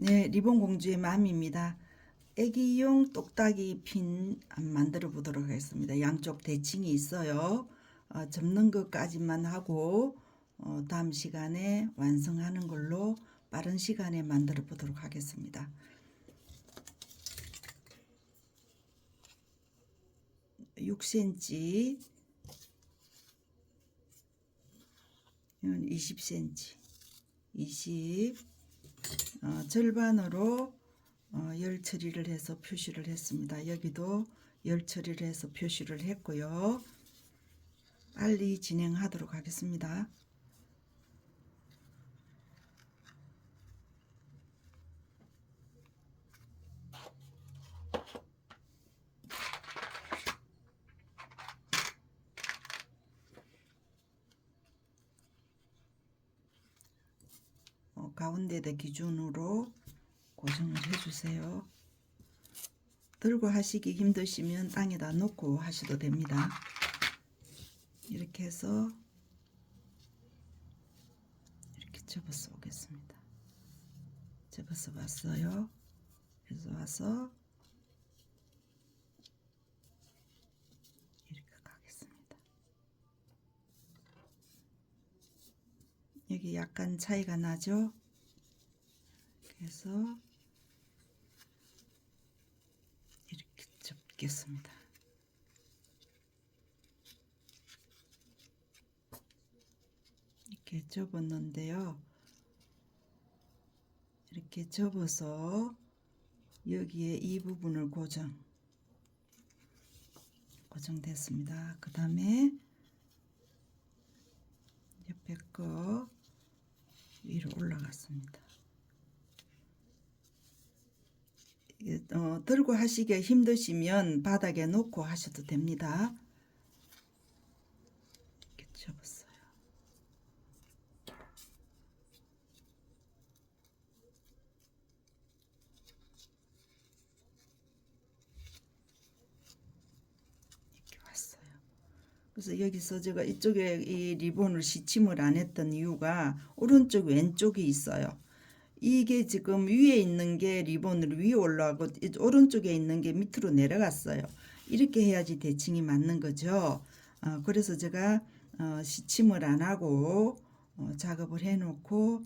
네, 리본공주의 맘입니다. 애기용 똑딱이 핀 만들어 보도록 하겠습니다. 양쪽 대칭이 있어요. 접는 것까지만 하고 다음 시간에 완성하는 걸로 빠른 시간에 만들어 보도록 하겠습니다. 6cm, 20cm, 20, 절반으로 열 처리를 해서 표시를 했습니다. 여기도 열 처리를 해서 표시를 했고요. 빨리 진행하도록 하겠습니다. 가운데다 기준으로 고정을 해주세요. 들고 하시기 힘드시면 땅에다 놓고 하셔도 됩니다. 이렇게 해서 이렇게 접어서 오겠습니다. 접어서 왔어요. 그래서 와서 이렇게 가겠습니다. 여기 약간 차이가 나죠? 그래서 이렇게 접겠습니다. 이렇게 접었는데요. 이렇게 접어서 여기에 이 부분을 고정됐습니다. 그 다음에 옆에 거 위로 올라갔습니다. 들고 하시기 힘드시면 바닥에 놓고 하셔도 됩니다. 이렇게 접었어요. 이렇게 왔어요. 그래서 여기서 제가 이쪽에 이 리본을 시침을 안 했던 이유가 오른쪽 왼쪽이 있어요. 이게 지금 위에 있는 게 리본으로 위에 올라가고 오른쪽에 있는 게 밑으로 내려갔어요. 이렇게 해야지 대칭이 맞는 거죠. 그래서 제가 시침을 안 하고 작업을 해 놓고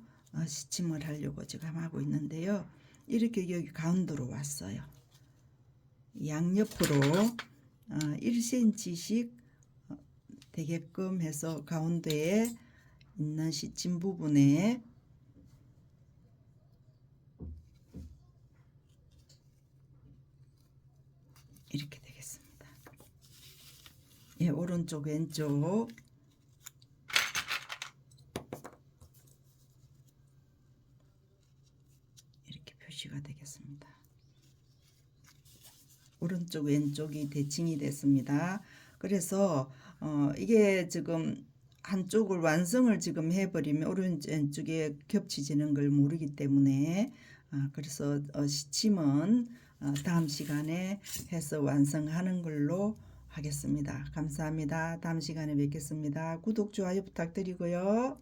시침을 하려고 지금 하고 있는데요. 이렇게 여기 가운데로 왔어요. 양옆으로 1cm씩 되게끔 해서 가운데에 있는 시침 부분에 이렇게 되겠습니다. 예, 오른쪽 왼쪽 이렇게 표시가 되겠습니다. 오른쪽 왼쪽이 대칭이 됐습니다. 그래서 이게 지금 한쪽을 완성을 지금 해버리면 오른쪽 왼쪽에 겹치지는 걸 모르기 때문에 그래서 시침은 다음 시간에 해서 완성하는 걸로 하겠습니다. 감사합니다. 다음 시간에 뵙겠습니다. 구독, 좋아요 부탁드리고요.